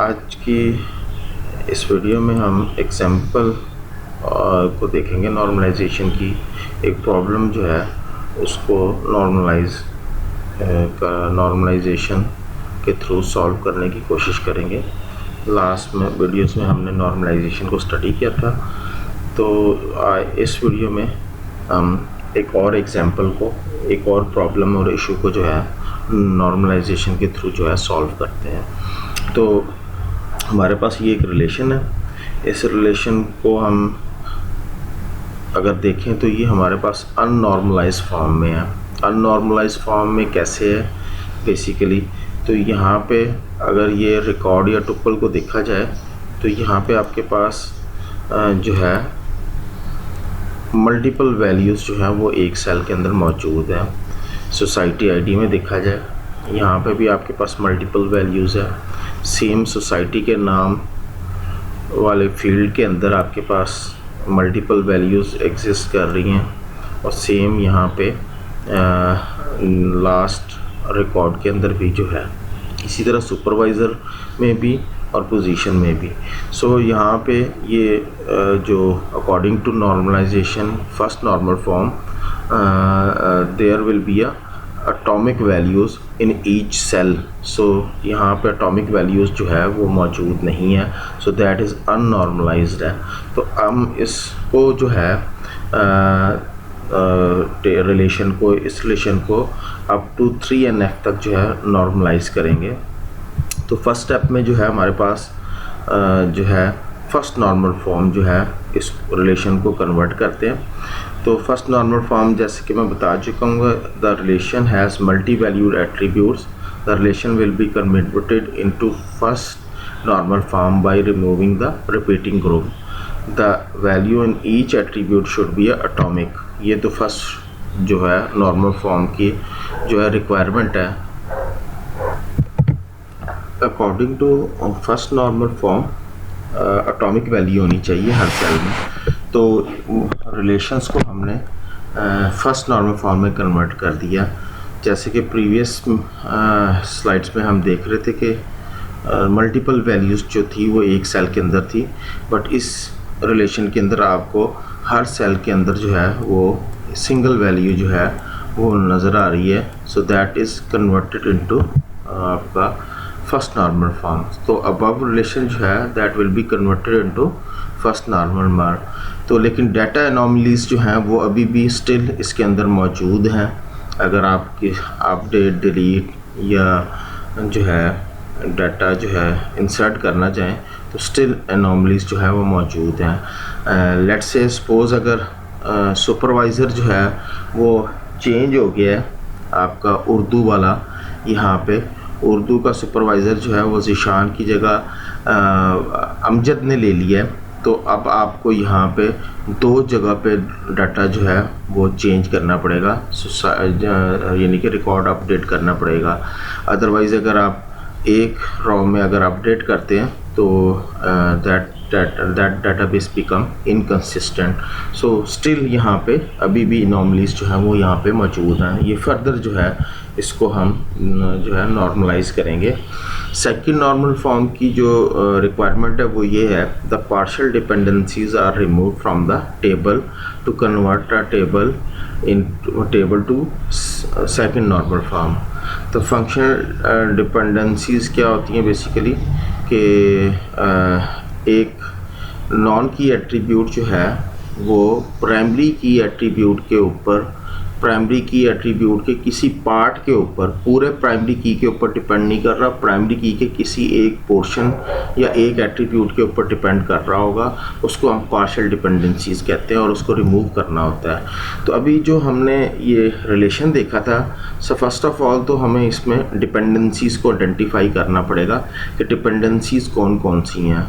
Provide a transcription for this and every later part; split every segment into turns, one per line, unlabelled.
आज की इस वीडियो में हम एग्जाम्पल को देखेंगे नॉर्मलाइजेशन की। एक प्रॉब्लम जो है उसको नॉर्मलाइजेशन के थ्रू सॉल्व करने की कोशिश करेंगे। लास्ट में वीडियोस में हमने नॉर्मलाइजेशन को स्टडी किया था, तो इस वीडियो में हम एक और एग्जाम्पल को, एक और प्रॉब्लम और इशू को जो है नॉर्मलाइजेशन के थ्रू जो है सॉल्व करते हैं। तो हमारे पास ये एक रिलेशन है। इस रिलेशन को हम अगर देखें तो ये हमारे पास अननॉर्मलाइज फॉर्म में है। अननॉर्मलाइज फॉर्म में कैसे है बेसिकली, तो यहाँ पे अगर ये रिकॉर्ड या टुपल को देखा जाए तो यहाँ पे आपके पास जो है मल्टीपल वैल्यूज़ जो है वो एक सेल के अंदर मौजूद है। सोसाइटी आईडी में देखा जाए यहाँ पे भी आपके पास मल्टीपल वैल्यूज़ है। सेम सोसाइटी के नाम वाले फील्ड के अंदर आपके पास मल्टीपल वैल्यूज़ एग्जिस्ट कर रही हैं, और सेम यहाँ पे लास्ट रिकॉर्ड के अंदर भी जो है, इसी तरह सुपरवाइज़र में भी और पोजीशन में भी। सो यहाँ पे ये जो according to normalisation first normal form there will be a atomic values in each cell. So यहाँ पे एटॉमिक वैल्यूज़ जो है वो मौजूद नहीं है, सो दैट इज़ अननॉर्मलाइज्ड है। तो हम इसको जो है इस रिलेशन को अप टू 3NF तक जो है नॉर्मलाइज करेंगे। तो फर्स्ट स्टेप में जो है हमारे पास जो है फर्स्ट नॉर्मल फॉर्म जो है इस रिलेशन को कन्वर्ट करते हैं। तो फर्स्ट नॉर्मल फॉर्म जैसे कि मैं बता चुका हूँ, the relation has multi valued attributes, the relation will be converted into first normal form by removing the repeating group, the value in each attribute should be atomic. ये तो first जो है नॉर्मल फॉर्म की जो है requirement है। According to first normal form atomic value होनी चाहिए हर सेल में। तो रिलेशंस को हमने फर्स्ट नॉर्मल फॉर्म में कन्वर्ट कर दिया। जैसे कि प्रीवियस स्लाइड्स में हम देख रहे थे कि मल्टीपल वैल्यूज़ जो थी वो एक सेल के अंदर थी, बट इस रिलेशन के अंदर आपको हर सेल के अंदर जो है वो सिंगल वैल्यू जो है वो नज़र आ रही है। सो दैट इज़ कन्वर्टेड इनटू आपका फर्स्ट नॉर्मल फॉर्म। तो अबव रिलेशन जो है that will be converted into first normal mark. तो लेकिन डाटा एनोमलीज जो हैं वो अभी भी स्टिल इसके अंदर मौजूद हैं। अगर आपकी अपडेट डिलीट या जो है डाटा जो है इंसर्ट करना चाहें तो स्टिल एनोमलीज जो है वो मौजूद हैं। लेट्स से सपोज़ अगर सुपरवाइज़र जो है वो चेंज हो गया है, आपका उर्दू वाला, यहाँ पे उर्दू का सुपरवाइज़र जो है वो ज़ीशान की जगह अमजद ने ले लिया है। तो अब आपको यहाँ पे दो जगह पे डाटा जो है वो चेंज करना पड़ेगा, यानी कि रिकॉर्ड अपडेट करना पड़ेगा। अदरवाइज़ अगर आप एक रॉ में अगर अपडेट करते हैं तो that database become inconsistent। So still यहाँ पे अभी भी एनोमलीज जो है वो यहाँ पे मौजूद हैं। ये फर्दर जो है इसको हम जो है नॉर्मलाइज करेंगे। सेकंड नॉर्मल फॉर्म की जो रिक्वायरमेंट है वो ये है, the partial dependencies are remove from the table to convert a table to second normal form. तो फंक्शनल डिपेंडेंसीज क्या होती हैं बेसिकली कि एक नॉन की एट्रीब्यूट जो है वो प्राइमरी की एट्रीब्यूट के ऊपर, प्राइमरी की एट्रीब्यूट के किसी पार्ट के ऊपर, पूरे प्राइमरी की के ऊपर डिपेंड नहीं कर रहा, प्राइमरी की के किसी एक पोर्शन या एक एट्रीब्यूट के ऊपर डिपेंड कर रहा होगा, उसको हम पार्शियल डिपेंडेंसीज कहते हैं और उसको रिमूव करना होता है। तो अभी जो हमने ये रिलेशन देखा था, सो फर्स्ट ऑफ ऑल तो हमें इसमें डिपेंडेंसीज को आइडेंटिफाई करना पड़ेगा कि डिपेंडेंसीज कौन कौन सी हैं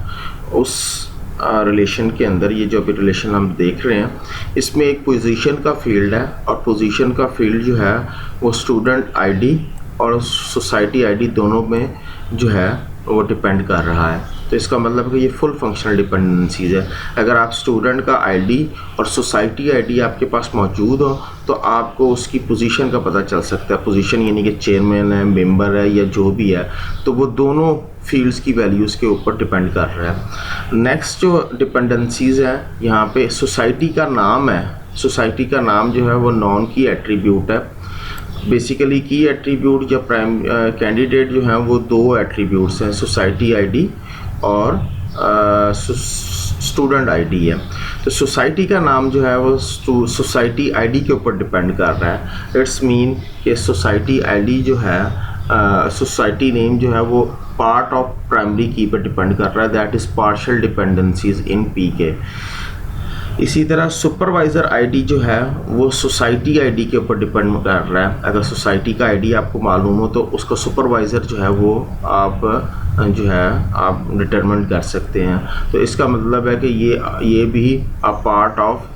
उस रिलेशन के अंदर। ये जो अभी रिलेशन हम देख रहे हैं इसमें एक पोजीशन का फील्ड है, और पोजीशन का फील्ड जो है वो स्टूडेंट आईडी और सोसाइटी आईडी दोनों में जो है वो डिपेंड कर रहा है। तो इसका मतलब कि ये फुल फंक्शनल डिपेंडेंसीज है। अगर आप स्टूडेंट का आईडी और सोसाइटी आईडी आपके पास मौजूद हो तो आपको उसकी पोजीशन का पता चल सकता है। पोजीशन यानी कि चेयरमैन है, मेंबर है या जो भी है, तो वो दोनों फील्ड्स की वैल्यूज़ के ऊपर डिपेंड कर रहा है। नेक्स्ट जो डिपेंडेंसीज है यहाँ पे सोसाइटी का नाम है। सोसाइटी का नाम जो है वो नॉन की एट्रीब्यूट है। बेसिकली की एट्रीब्यूट या प्राइम कैंडिडेट जो है वो दो एट्रीब्यूट्स हैं, सोसाइटी आईडी और स्टूडेंट आईडी है। तो सोसाइटी का नाम जो है वो सोसाइटी आईडी के ऊपर डिपेंड कर रहा है। इट्स मीन कि सोसाइटी आईडी जो है सोसाइटी नेम जो है वो पार्ट ऑफ प्राइमरी की पर डिपेंड कर रहा है। That is partial dependencies in P के। इसी तरह सुपरवाइज़र आईडी जो है वो सोसाइटी आईडी के ऊपर डिपेंड कर रहा है। अगर सोसाइटी का आईडी आपको मालूम हो तो उसका सुपरवाइज़र जो है वो आप जो है आप डिटरमिन कर सकते हैं। तो इसका मतलब है कि ये भी अ पार्ट ऑफ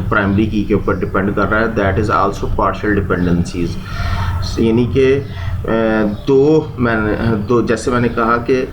प्राइमरी की के ऊपर डिपेंड कर रहा है। That is also partial dependencies. यानी कि दो जैसे मैंने कहा कि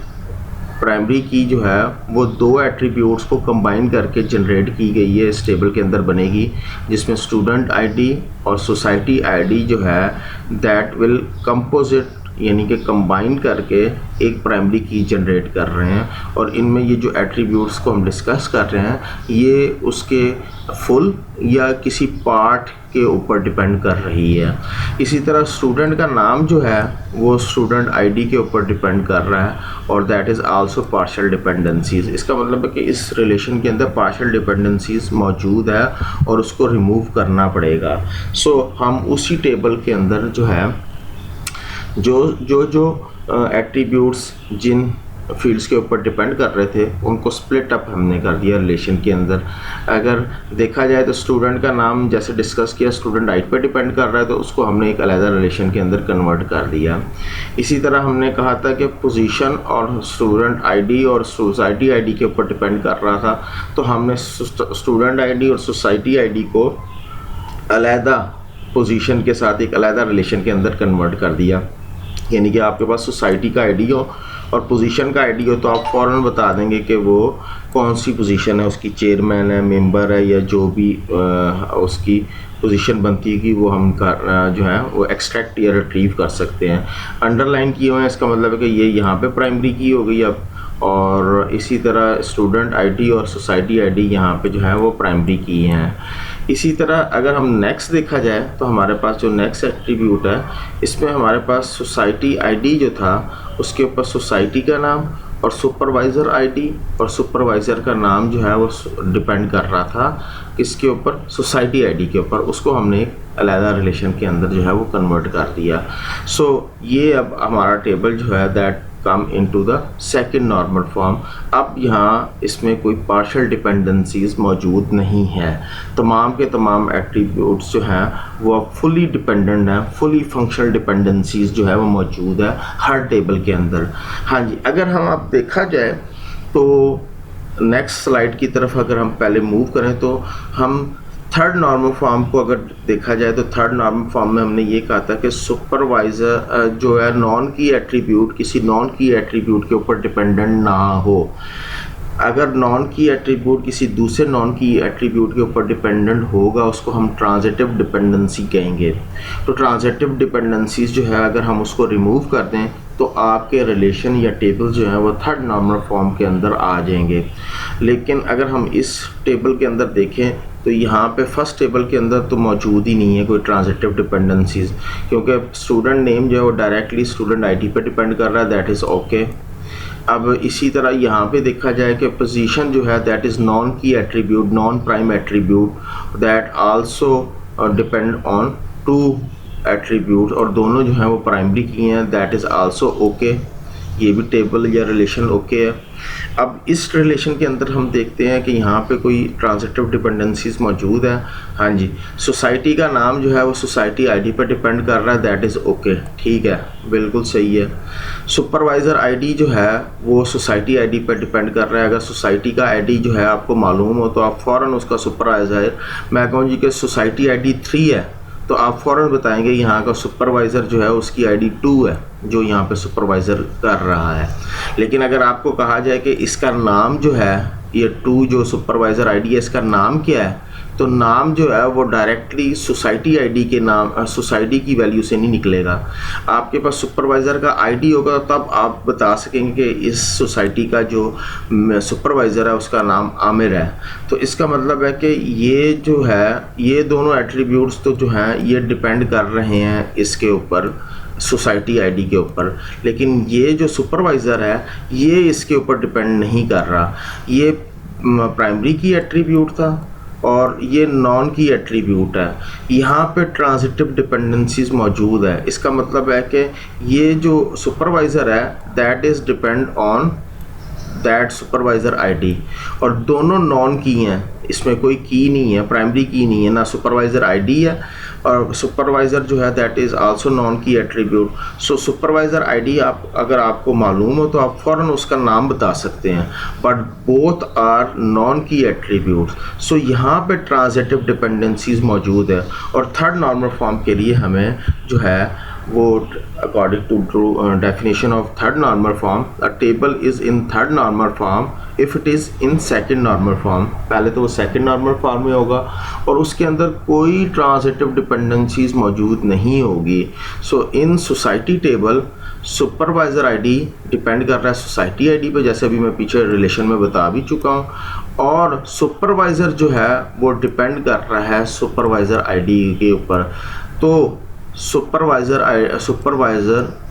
प्राइमरी की जो है वो दो एट्रीब्यूट्स को कंबाइन करके जनरेट की गई है, इस टेबल के अंदर बनेगी, जिसमें स्टूडेंट आईडी और सोसाइटी आईडी जो है दैट विल कंपोजिट यानी कि कंबाइन करके एक प्राइमरी की जनरेट कर रहे हैं। और इनमें ये जो एट्रीब्यूट्स को हम डिस्कस कर रहे हैं ये उसके फुल या किसी पार्ट के ऊपर डिपेंड कर रही है। इसी तरह स्टूडेंट का नाम जो है वो स्टूडेंट आईडी के ऊपर डिपेंड कर रहा है और that is also partial dependencies. इसका मतलब है कि इस रिलेशन के अंदर पार्शियल डिपेंडेंसीज मौजूद है और उसको रिमूव करना पड़ेगा। सो हम उसी टेबल के अंदर जो है जो एट्रीब्यूट्स जिन फील्ड्स के ऊपर डिपेंड कर रहे थे उनको स्प्लिट अप हमने कर दिया रिलेशन के अंदर। अगर देखा जाए तो स्टूडेंट का नाम जैसे डिस्कस किया स्टूडेंट आईडी पर डिपेंड कर रहा है तो उसको हमने एक अलग रिलेशन के अंदर कन्वर्ट कर दिया। इसी तरह हमने कहा था कि पोजीशन और स्टूडेंट आईडी और सोसाइटी आईडी के ऊपर डिपेंड कर रहा था, तो हमने स्टूडेंट आईडी और सोसाइटी आईडी को अलहदा पोजीशन के साथ एक अलहदा रिलेशन के अंदर कन्वर्ट कर दिया। यानी कि आपके पास सोसाइटी का आईडी हो और पोजीशन का आईडी हो तो आप फ़ौरन बता देंगे कि वो कौन सी पोजीशन है, उसकी चेयरमैन है, मेंबर है या जो भी उसकी पोजीशन बनती है कि वो हम जो है वो एक्सट्रैक्ट या रिट्रीव कर सकते हैं। अंडरलाइन किए हुए हैं, इसका मतलब है कि ये यहाँ पे प्राइमरी की हो गई अब, और इसी तरह स्टूडेंट आईडी और सोसाइटी आईडी यहाँ पे जो है वो प्राइमरी की हैं। इसी तरह अगर हम नेक्स्ट देखा जाए तो हमारे पास जो नेक्स्ट एट्रीब्यूट है इसमें हमारे पास सोसाइटी आईडी जो था उसके ऊपर सोसाइटी का नाम और सुपरवाइज़र आईडी और सुपरवाइज़र का नाम जो है वो डिपेंड कर रहा था किसके ऊपर, सोसाइटी आईडी के ऊपर। उसको हमने एक अलहदा रिलेशन के अंदर जो है वो कन्वर्ट कर दिया। सो ये अब हमारा टेबल जो है that come into the second normal form. अब यहाँ इसमें कोई पार्शियल डिपेंडेंसीज मौजूद नहीं है। तमाम के तमाम एट्रीब्यूट्स जो हैं वो अब फुली डिपेंडेंट हैं, फुली फंक्शनल डिपेंडेंसीज जो है वो मौजूद है हर टेबल के अंदर। हाँ जी, अगर हम अब देखा जाए तो नेक्स्ट स्लाइड की तरफ अगर हम पहले मूव करें तो हम थर्ड नॉर्मल फॉर्म को अगर देखा जाए तो थर्ड नॉर्मल फॉर्म में हमने ये कहा था कि सुपरवाइज़र जो है नॉन की एट्रीब्यूट किसी नॉन की एट्रीब्यूट के ऊपर डिपेंडेंट ना हो। अगर नॉन की एट्रीब्यूट किसी दूसरे नॉन की एट्रीब्यूट के ऊपर डिपेंडेंट होगा उसको हम ट्रांजिटिव डिपेंडेंसी कहेंगे। तो ट्रांजिटिव डिपेंडेंसीज जो है अगर हम उसको रिमूव कर दें तो आपके रिलेशन या टेबल जो है वो थर्ड नॉर्मल फॉर्म के अंदर आ जाएंगे। लेकिन अगर हम इस टेबल के अंदर देखें तो यहाँ पे फर्स्ट टेबल के अंदर तो मौजूद ही नहीं है कोई ट्रांजिटिव डिपेंडेंसीज, क्योंकि स्टूडेंट नेम जो है वो डायरेक्टली स्टूडेंट आईडी पर डिपेंड कर रहा है, दैट इज़ ओके। अब इसी तरह यहाँ पे देखा जाए कि पोजीशन जो है that is non key attribute, non prime attribute that also depend on two attribute और दोनों जो हैं वो प्राइमरी की हैं, दैट इज़ आल्सो ओके। ये भी टेबल या रिलेशन ओके है। अब इस रिलेशन के अंदर हम देखते हैं कि यहाँ पे कोई ट्रांजिटिव डिपेंडेंसीज मौजूद है। हाँ जी, सोसाइटी का नाम जो है वो सोसाइटी आईडी पर डिपेंड कर रहा है, दैट इज़ ओके, ठीक है, बिल्कुल सही है। सुपरवाइज़र आईडी जो है वो सोसाइटी आईडी पर डिपेंड कर रहा है। अगर सोसाइटी का आईडी जो है आपको मालूम हो तो आप फ़ौरन उसका सुपरवाइज़र, मैं कहूँ जी कि सोसाइटी आईडी 3 है तो आप फ़ौरन बताएंगे यहाँ का सुपरवाइज़र जो है उसकी आईडी 2 है, जो यहाँ पे सुपरवाइज़र कर रहा है। लेकिन अगर आपको कहा जाए कि इसका नाम जो है, ये 2 जो सुपरवाइज़र आईडी है, इसका नाम क्या है, तो नाम जो है वो डायरेक्टली सोसाइटी आईडी के नाम, सोसाइटी की वैल्यू से नहीं निकलेगा। आपके पास सुपरवाइज़र का आईडी होगा तब आप बता सकेंगे कि इस सोसाइटी का जो सुपरवाइज़र है उसका नाम आमिर है। तो इसका मतलब है कि ये जो है, ये दोनों एट्रीब्यूट्स तो जो हैं ये डिपेंड कर रहे हैं इसके ऊपर, सोसाइटी आईडी के ऊपर, लेकिन ये जो सुपरवाइज़र है ये इसके ऊपर डिपेंड नहीं कर रहा। ये प्राइमरी की एट्रीब्यूट था और ये नॉन की एट्रीब्यूट है। यहाँ पे ट्रांजिटिव डिपेंडेंसीज मौजूद है। इसका मतलब है कि ये जो सुपरवाइज़र है that is depend on that supervisor ID, और दोनों नॉन की हैं, इसमें कोई की नहीं है, प्राइमरी की नहीं है, ना सुपरवाइज़र आईडी है और सुपरवाइज़र जो है that is also known key attribute. So supervisor ID आप अगर आपको मालूम हो तो आप फ़ौरन उसका नाम बता सकते हैं, but both are non key attribute. So यहाँ पे ट्रांजिटिव डिपेंडेंसीज मौजूद है। और थर्ड नॉर्मल फॉर्म के लिए हमें जो है वो according to definition of third normal form, a table is in third normal form if it is in second normal form. पहले तो वो सेकंड नॉर्मल फॉर्म में होगा और उसके अंदर कोई ट्रांजिटिव डिपेंडेंसीज मौजूद नहीं होगी। So in society table supervisor ID depend कर रहा है सोसाइटी आईडी पे, जैसे अभी मैं पीछे रिलेशन में बता भी चुका हूँ, और सुपरवाइज़र जो है वो डिपेंड कर रहा है सुपरवाइज़र आईडी के ऊपर। तो सुपरवाइज़र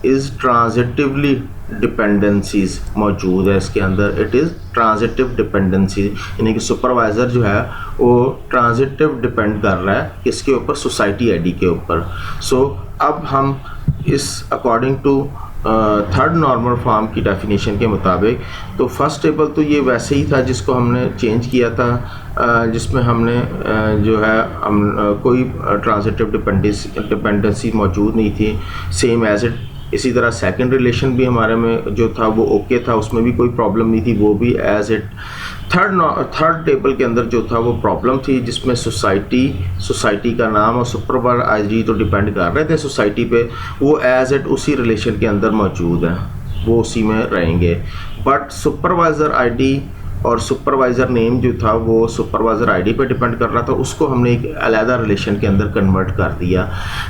इज़ ट्रांजिटिवली डिपेंडेंसीज मौजूद है इसके अंदर, इट इज़ ट्रांजिटिव डिपेंडेंसी, यानी कि सुपरवाइज़र जो है वो ट्रांजिटिव डिपेंड कर रहा है किसके ऊपर, सोसाइटी आईडी के ऊपर। सो अब हम इस according to third normal form की डेफिनेशन के मुताबिक, तो फर्स्ट टेबल तो ये वैसे ही था जिसको हमने चेंज किया था, जिसमें हमने जो है कोई ट्रांजिटिव डिपेंडेंसी मौजूद नहीं थी, सेम एज इट। इसी तरह सेकंड रिलेशन भी हमारे में जो था वो ओके था, उसमें भी कोई प्रॉब्लम नहीं थी, वो भी एज इट। थर्ड टेबल के अंदर जो था वो प्रॉब्लम थी, जिसमें सोसाइटी का नाम और सुपरवाइज़र आईडी तो डिपेंड कर रहे थे सोसाइटी पे, वो एज इट उसी रिलेशन के अंदर मौजूद है, वो उसी में रहेंगे। बट सुपरवाइज़र आईडी और सुपरवाइज़र नेम जो था वो सुपरवाइज़र आईडी पे डिपेंड कर रहा था, उसको हमने एक अलहदा रिलेशन के अंदर कन्वर्ट कर दिया,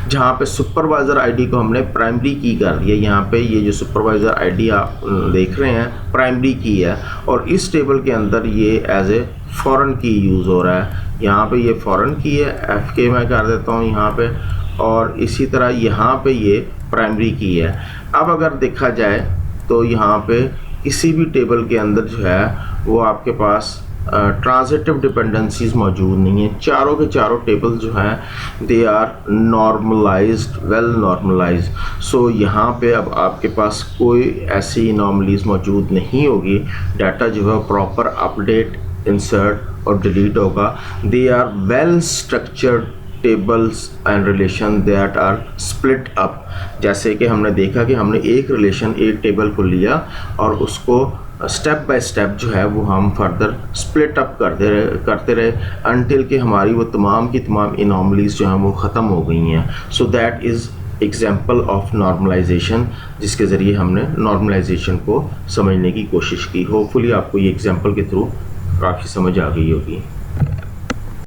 जहाँ पे सुपरवाइज़र आईडी को हमने प्राइमरी की कर दिया। यहाँ पे ये जो सुपरवाइज़र आईडी आप देख रहे हैं प्राइमरी की है, और इस टेबल के अंदर ये एज ए फॉरेन की यूज़ हो रहा है। यहाँ पे ये फॉरेन की है, FK मैं कर देता हूँ यहाँ पे, और इसी तरह यहाँ पे ये प्राइमरी की है। अब अगर देखा जाए तो यहाँ पे किसी भी टेबल के अंदर जो है वो आपके पास ट्रांजिटिव डिपेंडेंसीज मौजूद नहीं है। चारों के चारों टेबल जो हैं they are normalised, well normalised. So यहाँ पे अब आपके पास कोई ऐसी एनॉमलीज मौजूद नहीं होगी, डाटा जो है प्रॉपर अपडेट, इंसर्ट और डिलीट होगा। They are well structured tables and relation that are split up. जैसे कि हमने देखा कि हमने एक रिलेशन, एक टेबल को लिया और उसको स्टेप बाय स्टेप जो है वो हम फर्दर स्प्लिट अप करते रहे अनटिल कि हमारी वो तमाम की तमाम एनॉमलीज जो हैं वो ख़त्म हो गई हैं। So that is example of normalisation, जिसके ज़रिए हमने नॉर्मलाइजेशन को समझने की कोशिश की। होपफुली आपको ये एग्जाम्पल के थ्रू काफ़ी समझ आ गई होगी।